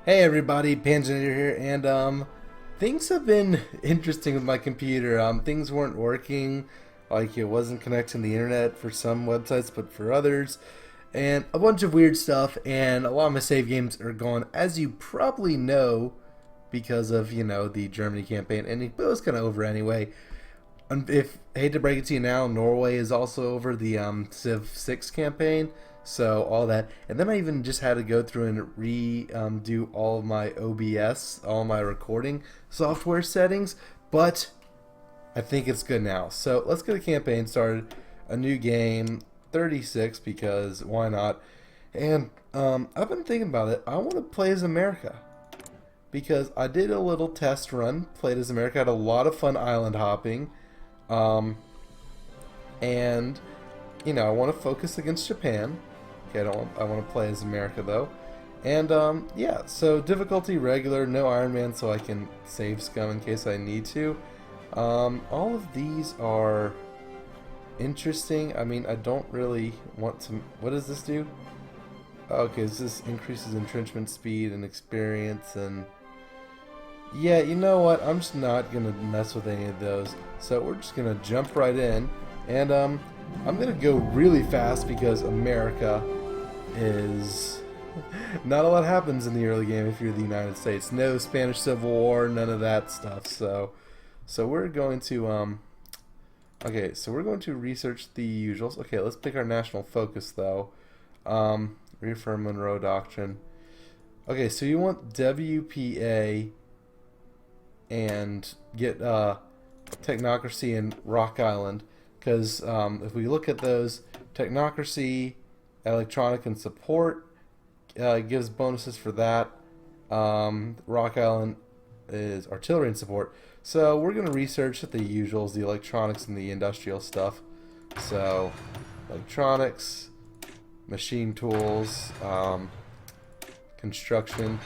Hey everybody, Panzernator here, and things have been interesting with my computer. Things weren't working, like it wasn't connecting to the internet for some websites, but for others, and a bunch of weird stuff. And a lot of my save games are gone, as you probably know, because of the Germany campaign, and it was kind of over anyway. If I hate to break it to you now, Norway is also over the Civ 6 campaign, so all that, and then I even just had to go through and redo all of my OBS, all my recording software settings, but I think it's good now. So let's get a campaign started, a new game, 36 because why not? And I've been thinking about it. I want to play as America because I did a little test run, played as America, had a lot of fun island hopping. Um, and I want to focus against Japan. Okay, I want to play as America though. And yeah, so difficulty regular, no Iron Man, so I can save scum in case I need to. All of these are interesting. I mean, I don't really want to. What does this do? Okay, this increases entrenchment speed and experience and yeah, you know what? I'm just not gonna mess with any of those. So we're just gonna jump right in, and I'm gonna go really fast because America is not a lot happens in the early game if you're the United States. No Spanish Civil War, none of that stuff. So we're going to okay, so we're going to research the usuals. Okay, let's pick our national focus though. Reaffirm Monroe Doctrine. Okay, so you want WPA and get technocracy in Rock Island because if we look at those, technocracy, electronic and support gives bonuses for that. Rock Island is artillery and support. So we're going to research the usuals, the electronics and the industrial stuff. So electronics, machine tools, construction,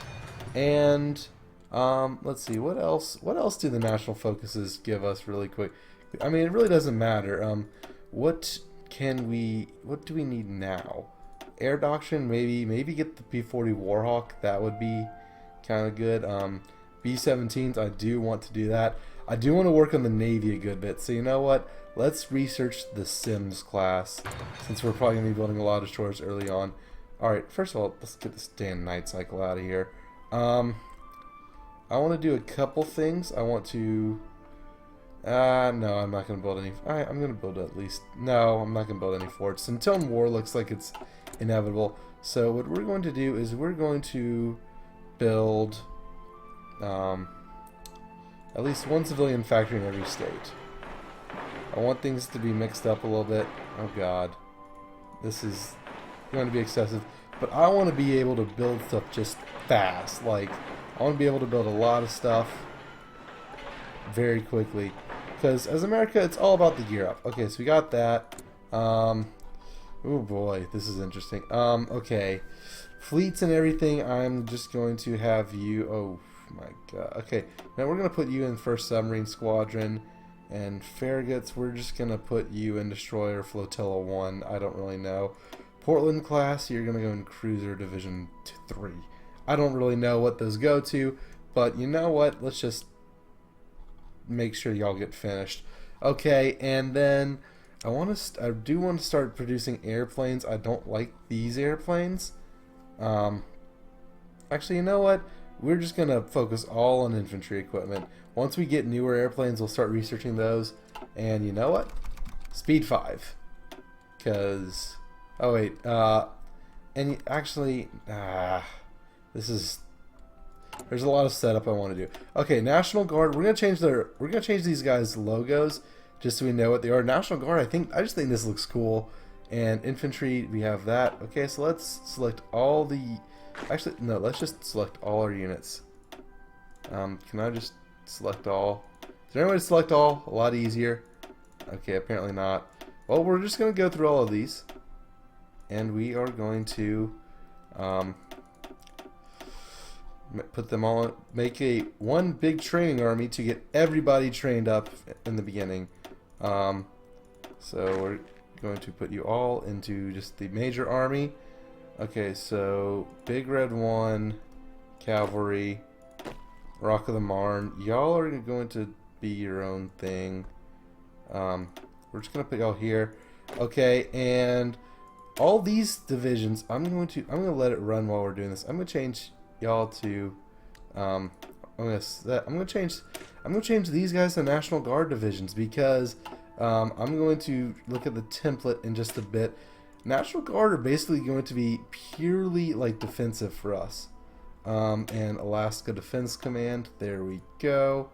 and let's see, what else? What else do the national focuses give us really quick? I mean, it really doesn't matter. What do we need now? Air doctrine, maybe get the P-40 Warhawk. That would be kind of good. B-17s, I do want to do that. I do want to work on the Navy a good bit. So you know what? Let's research the Sims class, since we're probably going to be building a lot of shores early on. Alright, first of all, let's get this damn night cycle out of here. I want to do a couple things. I want to... no, I'm not going to build any... I'm going to build at least... No, I'm not going to build any forts. Until war looks like it's inevitable. So what we're going to do is we're going to build at least one civilian factory in every state. I want things to be mixed up a little bit. Oh god. This is going to be excessive. But I want to be able to build stuff just fast. Like, I want to be able to build a lot of stuff very quickly. Because as America, it's all about the gear up. Okay, so we got that. Oh boy, this is interesting. Okay. Fleets and everything, I'm just going to have you... Oh my god. Okay, now we're going to put you in 1st Submarine Squadron. And Farragut's, we're just going to put you in Destroyer Flotilla 1. I don't really know. Portland class, you're going to go in Cruiser Division 3. I don't really know what those go to, but you know what? Let's just make sure y'all get finished. Okay, and then I do want to start producing airplanes. I don't like these airplanes. Actually, you know what? We're just going to focus all on infantry equipment. Once we get newer airplanes, we'll start researching those. And you know what? Speed 5. Because... Oh, wait. And actually... this is... There's a lot of setup I want to do. Okay, National Guard. We're gonna change these guys' logos just so we know what they are. National Guard. I just think this looks cool. And infantry, we have that. Okay, so let's select all the... Actually, no. Let's just select all our units. Can I just select all? Is there any way to select all? A lot easier. Okay, apparently not. Well, we're just gonna go through all of these, and we are going to put them all, make one big training army to get everybody trained up in the beginning. So we're going to put you all into just the major army. Okay, so Big Red 1, cavalry, Rock of the Marne. Y'all are going to be your own thing. We're just gonna put y'all here. Okay, and all these divisions, I'm gonna let it run while we're doing this. I'm gonna change y'all to I'm gonna change these guys to National Guard divisions because I'm going to look at the template in just a bit. National Guard are basically going to be purely like defensive for us. And Alaska Defense Command, there we go.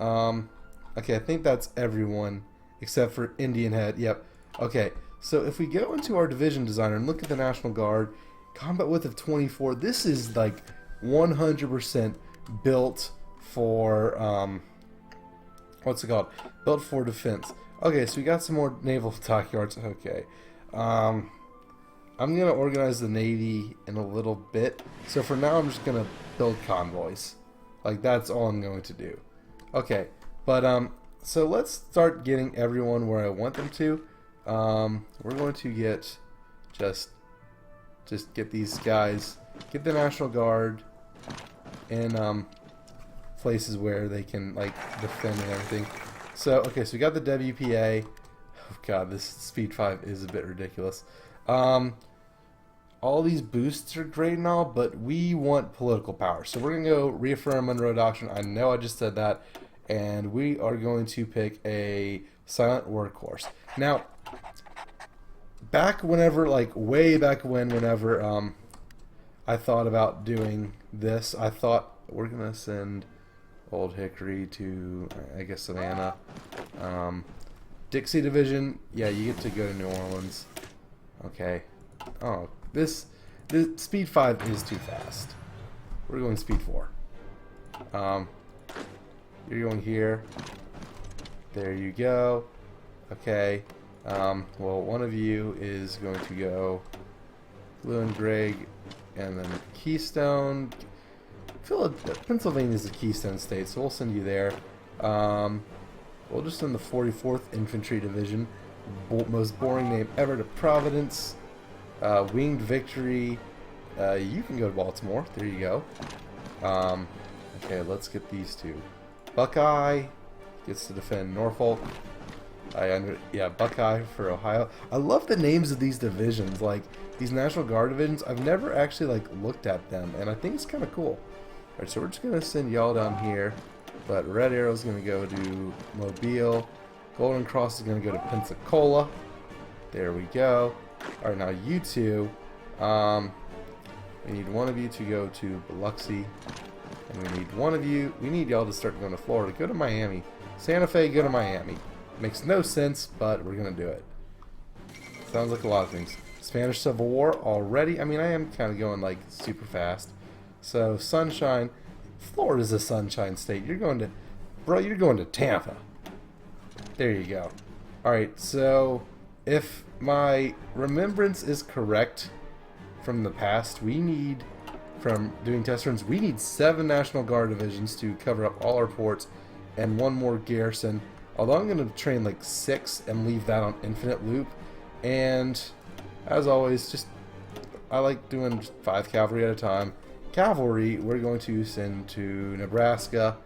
Okay, I think that's everyone except for Indian Head. Yep. Okay, so if we go into our division designer and look at the National Guard, combat width of 24, this is like 100% built for, what's it called? Built for defense. Okay, so we got some more naval dockyards. Okay. I'm going to organize the Navy in a little bit. So for now, I'm just going to build convoys. Like, that's all I'm going to do. Okay, but, so let's start getting everyone where I want them to. We're going to get, just get these guys, get the National Guard in, places where they can, like, defend and everything. So, okay, so we got the WPA. Oh, God, this Speed 5 is a bit ridiculous. All these boosts are great and all, but we want political power. So we're going to go reaffirm Monroe Doctrine. I know I just said that. And we are going to pick a silent workhorse. Now, back whenever, like way back whenever I thought about doing this, I thought we're going to send Old Hickory to, I guess, Savannah. Dixie Division, yeah, you get to go to New Orleans. Okay. Oh, this Speed 5 is too fast. We're going Speed 4. You're going here. There you go. Okay. Well, one of you is going to go Blue and Greg, and then Keystone. Pennsylvania is a Keystone state, so we'll send you there. We'll just send the 44th Infantry Division. Most boring name ever to Providence. Winged Victory. You can go to Baltimore. There you go. Okay, let's get these two. Buckeye gets to defend Norfolk. Buckeye for Ohio. I love the names of these divisions. Like, these National Guard divisions, I've never actually, like, looked at them, and I think it's kind of cool. Alright, so we're just going to send y'all down here, but Red Arrow's going to go to Mobile. Golden Cross is going to go to Pensacola. There we go. Alright, now you two, we need one of you to go to Biloxi. And we need one of you, we need y'all to start going to Florida. Go to Miami. Santa Fe, go to Miami. Makes no sense, but we're going to do it. Sounds like a lot of things. Spanish Civil War already. I mean, I am kind of going like super fast. So, Sunshine. Florida's a sunshine state. You're going to, bro, you're going to Tampa. There you go. Alright, so if my remembrance is correct from the past, we need, from doing test runs, we need 7 National Guard divisions to cover up all our ports and 1 more garrison. Although I'm going to train like 6 and leave that on infinite loop. And as always, I like doing just 5 cavalry at a time. Cavalry, we're going to send to Nebraska.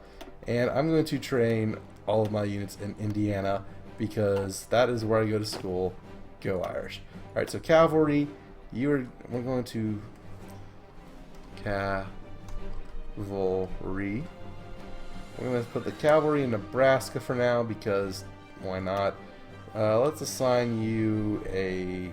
And I'm going to train all of my units in Indiana because that is where I go to school. Go Irish. Alright, so cavalry, we're going to cavalry. We're going to put the cavalry in Nebraska for now because why not? Let's assign you a,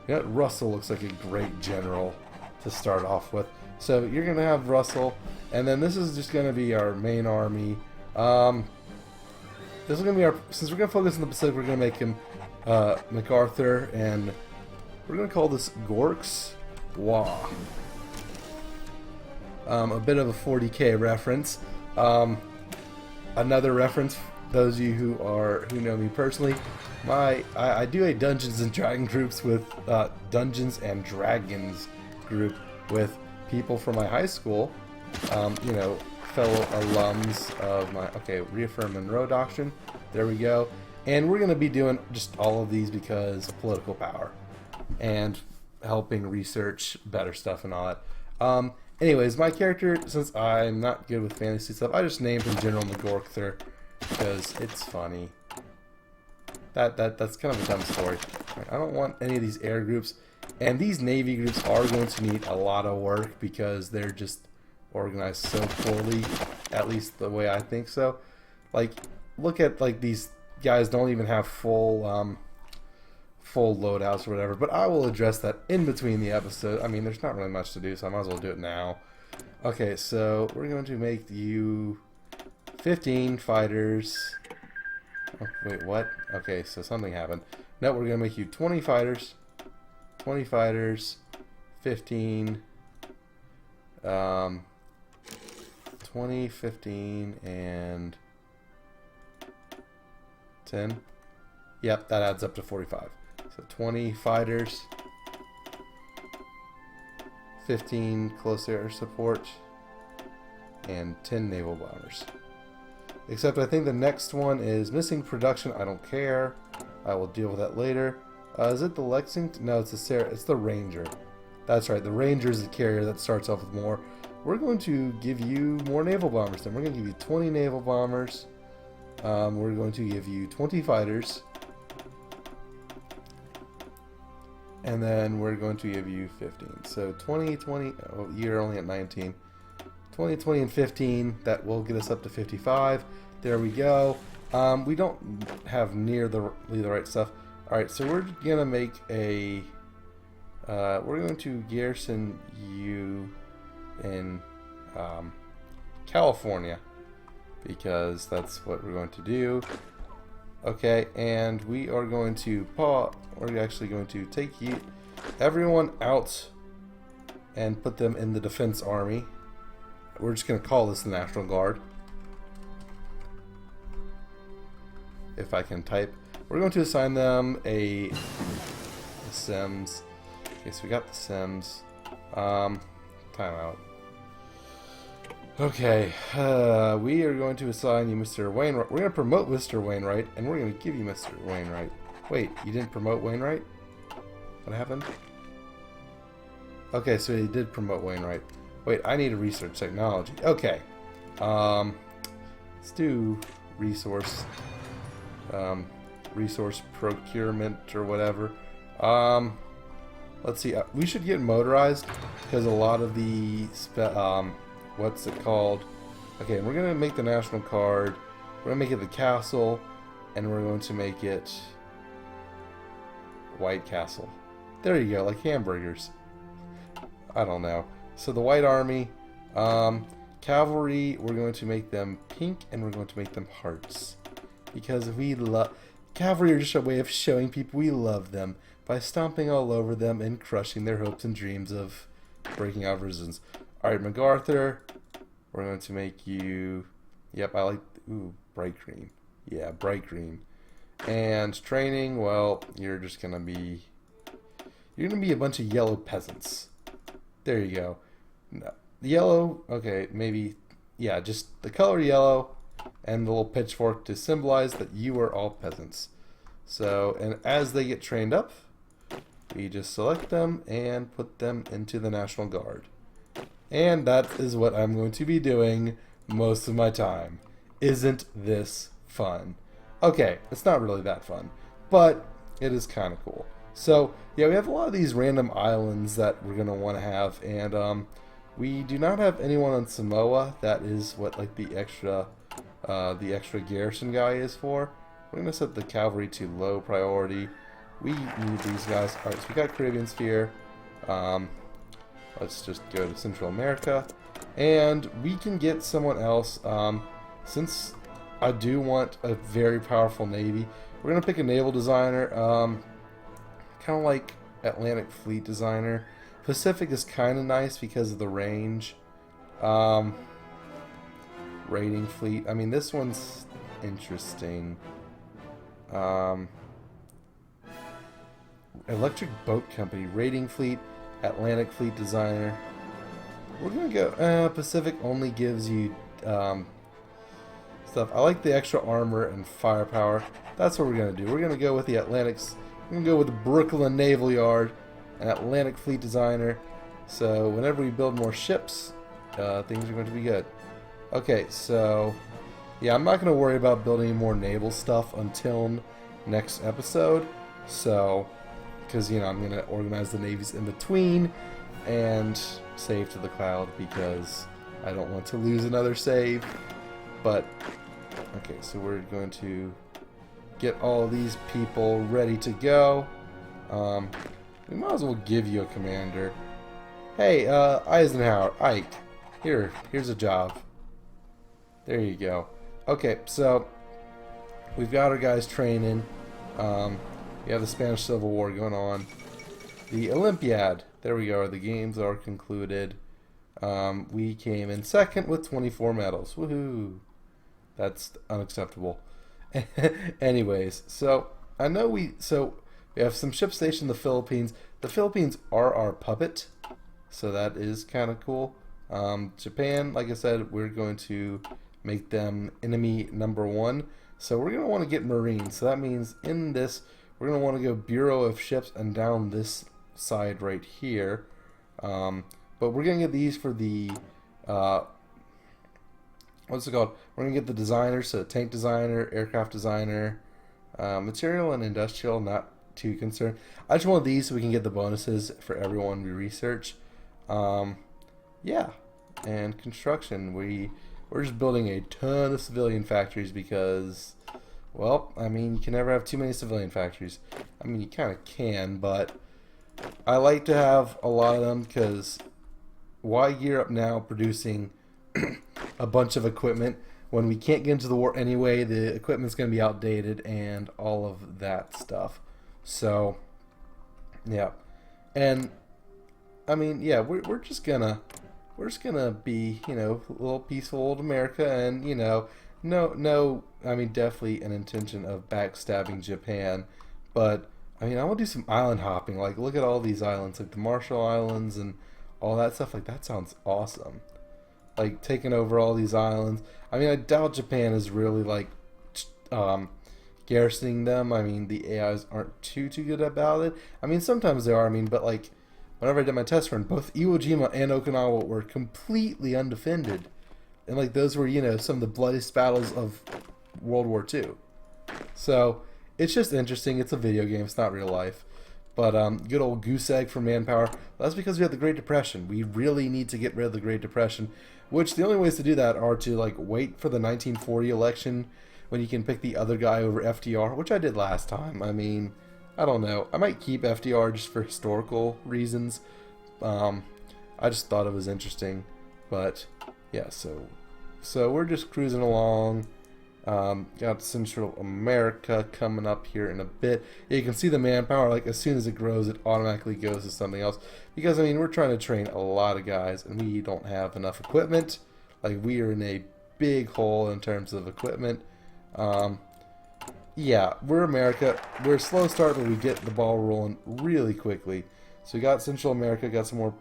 Russell looks like a great general to start off with. So you're going to have Russell, and then this is just going to be our main army. This is going to be since we're going to focus on the Pacific, we're going to make him MacArthur, and we're going to call this Gorks Wa. A bit of a 40K reference. Another reference, those of you who know me personally, I do a Dungeons and Dragons groups with Dungeons and Dragons group with people from my high school, fellow alums of my, reaffirm Monroe Doctrine, there we go, and we're going to be doing just all of these because of political power, and helping research better stuff and all that. Anyways, my character, since I'm not good with fantasy stuff, I just named him General McGorkther because it's funny. That's kind of a dumb story. I don't want any of these air groups, and these navy groups are going to need a lot of work because they're just organized so poorly, at least the way I think so. Like, look at like these guys don't even have full full loadouts or whatever, but I will address that in between the episode. I mean, there's not really much to do, so I might as well do it now. Okay, so we're going to make you 15 fighters. Oh, wait, what? Okay, so something happened. No, we're going to make you 20 fighters. 20 fighters. 15. 20, 15, and 10. Yep, that adds up to 45. So 20 fighters. 15 close air support. And 10 naval bombers. Except I think the next one is missing production. I don't care. I will deal with that later. Is it the Lexington? No, it's the Ranger. That's right. The Ranger is the carrier that starts off with more. We're going to give you more naval bombers. Then we're going to give you 20 naval bombers. We're going to give you 20 fighters. And then we're going to give you 15. So 20, 20. Oh, you're only at 19. 20, 20, and 15. That will get us up to 55. There we go. We don't have nearly the right stuff. Alright, so we're going to make a... we're going to garrison you in California. Because that's what we're going to do. Okay, and we are going to... We're actually going to take everyone out and put them in the Defense Army. We're just going to call this the National Guard. If I can type. We're going to assign them a Sims. Okay, so we got the Sims. Timeout. Okay, we are going to assign you Mr. Wainwright. We're going to promote Mr. Wainwright, and we're going to give you Mr. Wainwright. Wait, you didn't promote Wainwright? What happened? Okay, so he did promote Wainwright. Wait, I need a research technology. Okay. Let's do resource procurement or whatever. Let's see. We should get motorized because a lot of the what's it called? Okay, we're gonna make the National Guard. We're gonna make it the Castle, and we're going to make it White Castle. There you go, like hamburgers. I don't know. So the White Army, Cavalry, we're going to make them pink, and we're going to make them hearts. Because we love... Cavalry are just a way of showing people we love them by stomping all over them and crushing their hopes and dreams of breaking out of resistance. Alright, MacArthur, we're going to make you... Yep, I like... Ooh, bright green. Yeah, bright green. And training, well, you're just going to be... You're going to be a bunch of yellow peasants. There you go. No. Yellow, okay, maybe, yeah, just the color yellow and the little pitchfork to symbolize that you are all peasants. So, and as they get trained up, we just select them and put them into the National Guard. And that is what I'm going to be doing most of my time. Isn't this fun? Okay, it's not really that fun, but it is kind of cool. So, yeah, we have a lot of these random islands that we're going to want to have, and we do not have anyone on Samoa. That is what, like, the extra garrison guy is for. We're going to set the cavalry to low priority. We need these guys. Alright, so we got Caribbean Sphere. Let's just go to Central America. And we can get someone else. Since I do want a very powerful navy, we're going to pick a naval designer. Kind of like Atlantic Fleet designer. Pacific is kind of nice because of the range. Raiding Fleet. I mean, this one's interesting. Electric Boat Company. Raiding Fleet. Atlantic Fleet designer. We're going to go... Pacific only gives you stuff. I like the extra armor and firepower. That's what we're going to do. We're going to go with the Atlantics. We're going to go with the Brooklyn Naval Yard, an Atlantic Fleet designer, So whenever we build more ships, things are going to be good. Okay, so yeah, I'm not going to worry about building any more naval stuff until next episode. So, because I'm going to organize the navies in between and save to the cloud because I don't want to lose another save. But okay, so we're going to get all these people ready to go. We might as well give you a commander. Hey, Eisenhower, Ike, here's a job. There you go. Okay, so we've got our guys training. We have the Spanish Civil War going on. The Olympiad, there we go. The games are concluded. We came in second with 24 medals. Woohoo! That's unacceptable. Anyways, so I know we have some ships stationed in the Philippines. The Philippines are our puppet, so that is kind of cool. Japan, like I said, we're going to make them enemy number 1. So we're going to want to get Marines. So that means in this, we're going to want to go Bureau of Ships and down this side right here. But we're going to get these for the, what's it called? We're going to get the designers, so tank designer, aircraft designer, material and industrial, not too concerned. I just want these so we can get the bonuses for everyone we research. Yeah, and construction, we're just building a ton of civilian factories because, well, I mean, you can never have too many civilian factories. I mean, you kind of can, but I like to have a lot of them because why gear up now producing a bunch of equipment when we can't get into the war anyway? The equipment's going to be outdated and all of that stuff. So, yeah. And, I mean, yeah, we're just gonna be, a little peaceful old America, and no, I mean, definitely an intention of backstabbing Japan, but I mean, I want to do some island hopping. Like, look at all these islands, like the Marshall Islands and all that stuff. Like, that sounds awesome. Like taking over all these islands. I mean, I doubt Japan is really like garrisoning them. I mean, the AIs aren't too good about it. I mean, sometimes they are. I mean, but like, whenever I did my test run, both Iwo Jima and Okinawa were completely undefended. And, like, those were, some of the bloodiest battles of World War II. So, it's just interesting. It's a video game. It's not real life. But, good old goose egg for manpower. Well, that's because we had the Great Depression. We really need to get rid of the Great Depression. Which, the only ways to do that are to, like, wait for the 1940 election when you can pick the other guy over FDR, which I did last time. I mean, I don't know. I might keep FDR just for historical reasons. I just thought it was interesting. But, yeah, so we're just cruising along. Got Central America coming up here in a bit. Yeah, you can see the manpower. Like, as soon as it grows, it automatically goes to something else. Because, I mean, we're trying to train a lot of guys, and we don't have enough equipment. Like, we are in a big hole in terms of equipment. Yeah, we're America. We're a slow start, but we get the ball rolling really quickly. So we got Central America, got some more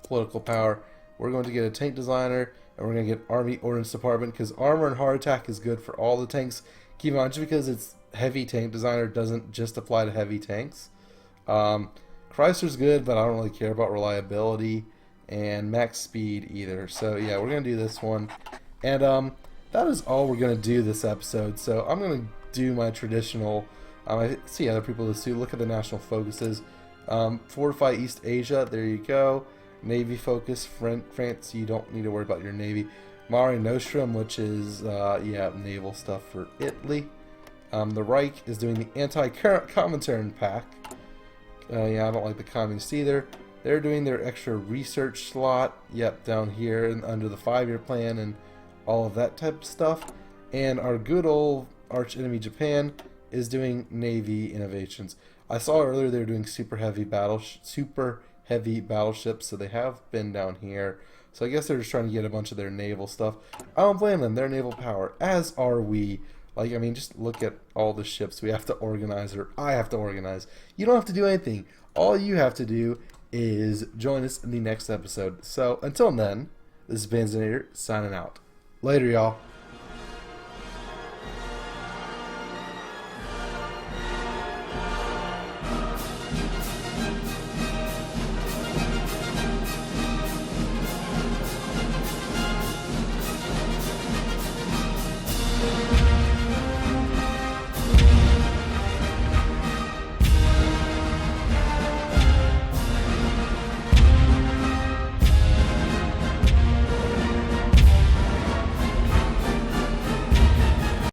political power. We're going to get a tank designer, and we're going to get Army Ordnance Department, because armor and heart attack is good for all the tanks. Keep in mind, just because it's heavy tank designer doesn't just apply to heavy tanks. Chrysler's good, but I don't really care about reliability, and max speed either. So yeah, we're going to do this one. And that is all we're going to do this episode. So I'm going to do my traditional, I see other people do this too. Look at the national focuses. Fortify East Asia, there you go. Navy focus, France, you don't need to worry about your Navy. Mare Nostrum, which is, yeah, naval stuff for Italy. The Reich is doing the anti-Comintern pack. Yeah, I don't like the communists either. They're doing their extra research slot, yep, down here and under the 5-year plan and all of that type of stuff. And our good old arch enemy Japan is doing Navy innovations. I saw earlier they were doing super heavy battleships, so they have been down here. So I guess they're just trying to get a bunch of their naval stuff. I don't blame them. They're naval power, as are we. Like, I mean, just look at all the ships we have to organize, or I have to organize. You don't have to do anything. All you have to do is join us in the next episode. So until then, this is Panzernator signing out. Later, y'all.